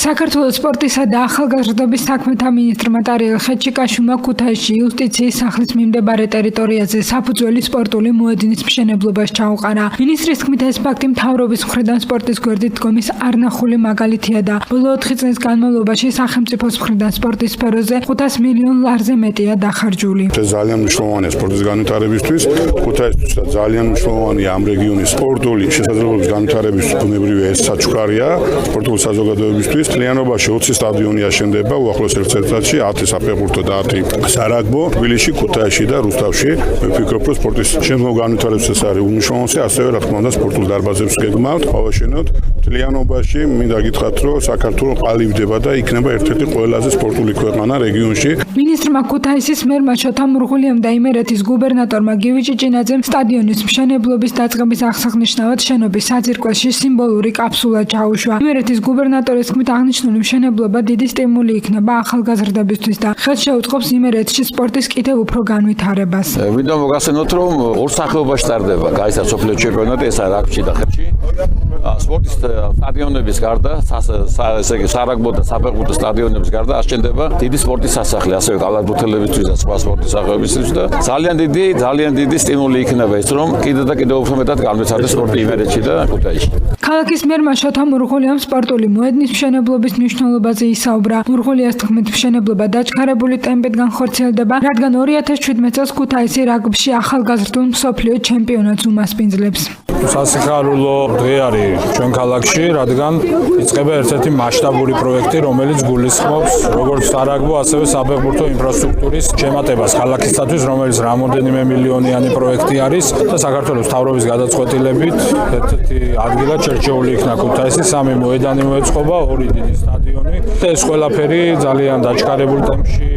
საქართველოს სპორტისა და ახალგაზრდობის საქმეთა მინისტრმა ტარიელ ხეჩიკაშვილმა ქუთაისში იუსტიციის სახლის მიმდებარე ტერიტორიაზე საფუძველი სპორტული მოედნის მშენებლობას ჩაუყარა. მინისტრის თქმით, ეს ფაქტი მთავრობის მხრიდან სპორტის გვერდით დგომის არნახული მაგალითია და ბოლო 4 წლის განმავლობაში სახელმწიფოს მხრიდან სპორტის სფეროზე 500 მილიონ ლარზე მეტია დახარჯული. ძალიან მნიშვნელოვანია სპორტის განვითარებისთვის, ქუთაისთვისაც ძალიან მნიშვნელოვანია ამ რეგიონის სპორტული შესაძლებლობების განვითარებისთვის, ბუნებრივია ეს საჩუქარია სპორტული საზოგადოებისთვის. მთლიანობაში 20 სტადიონი აშენდება, უახლოეს ერთ წელიწადში 10 საფეხბურთო და 10 სარაგბო, თბილისში, ქუთაისში და რუსთავში. მე ვფიქრობ, რომ სპორტის შემდგომ განვითარებისთვის ეს არის უმნიშვნელოვანესი, ასევე რა თქმა უნდა სპორტულ დარბაზებს გეგმავთ, ავაშენოთ. მთლიანობაში მინდა გითხრათ, რომ საქართველო ყალიბდება და იქნება ერთ-ერთი ყველაზე სპორტული ქვეყანა რეგიონში. მინისტრმა ქუთაისის მერმა შოთა მურღულიამ და იმერეთის გუბერნატორმა გივი ჭიჭინაძემ სტადიონის მშენებლობის დაწყების აღსანიშნავად შენობის საძირკველში სიმბოლური კაფსულა ჩაუშვა. იმერეთის გუბერნატორის თქმით, აღნიშნული მშენებლობა დიდი სტიმული იქნება ახალგაზრდებისთვის და ხელს შეუწყობს იმერეთში სპორტის კიდევ უფრო განვითარებას. მინდა მოგახსენოთ, რომ ორ სახეობაში ტარდება გაიცა სოფლიო ჩემპიონატი, ეს არის რაგბში და ხერხში. სპორტის სტადიონების გარდა, ესე იგი სარაგბო და საფეხბურთო სტადიონების გარდა აშენდება დიდი სპორტის სასახლე, ასევე კალათბურთელებისთვის და სხვა სპორტის სახეობისთვის და ძალიან დიდი სტიმული იქნება ის, რომ კიდევ და კიდევ უფრო მეტად განვითარდეს სპორტი იმერეთში და ქუთაისში. ქალაქის მერმა შოთა მურღულიამ სპორტული მოედნის მშენებლობის მნიშვნელობაზე ისაუბრა. მურღულიას თქმით, მშენებლობა დაჩქარებული ტემპით განხორციელდება, რადგან 2017 წელს ქუთაისი რაგბში ახალგაზრდულ მსოფლიო ჩემპიონატს უმასპინძლებს. სასიხარულო დღე არის ჩვენ ქალაქში, რადგან იწყება ერთ-ერთი მასშტაბური პროექტი, რომელიც გულისხმობს როგორც სარაგბო, ასევე საფეხბურთო ინფრასტრუქტურის შემატებას ქალაქისათვის, რომელიც რამოდენიმე მილიონიანი პროექტი არის და საქართველოს მთავრობის გადაწყვეტილებით ერთ-ერთი ადგილად შერჩეული იქნა ქუთაისი, 3 მოედანი მოეწყობა, 2 დიდი სტადიონი და ეს ყველაფერი ძალიან დაჩქარებულ ტემპში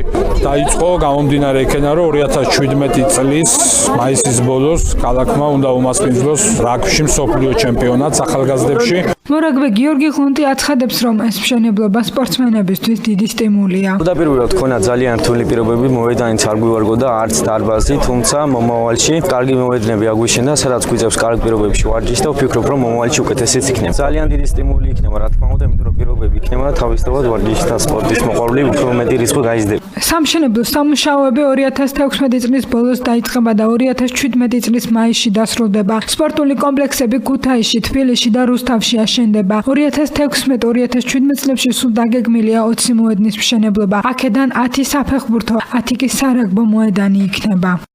დაიწყო, გამომდინარე იქიდან, რომ 2017 წლის მაისის ბოლოს ქალაქმა უნდა უმასპინძლოს რაგბში მსოფლიო ჩემპიონატს ახალგაზრდებში. მორაგბე გიორგი ღლუნტი აცხადებს, რომ ეს მშენებლობა სპორტსმენებისთვის დიდი სტიმულია. თავდაპირველად ქონა ძალიან რთული პირობები, მოედანიც არ გვივარგოდა, არც დარბაზი, თუმცა მომავალში კარგი მოედნები აგვიშენდა, სადაც გვიწევს კარგ პირობებში ვარჯიშს და ვფიქრობ, რომ მომავალში უკეთესიც იქნება. ძალიან დიდი სტიმული იქნება, რა თქმა უნდა, იმიტომ რომ პირობები იქნება და თავისთავად ვარჯიშის და სპორტის მოყვარული უფრო მეტი რიცხვი გაიზრდება. სამშენებლო სამუშაოები 2016 წლის ბოლოს დაიწყება და 2017 წლის მაისში დასრულდება. სპორტული კომპლექსები ქუთაისში, თბილისში და რუსთავში აშენდება. 2016-2017 წლებში სულ დაგეგმილია 20 მოედნის მშენებლობა. აქედან 10 საფეხბურთო, 10 კი სარაგბო მოედანი იქნება.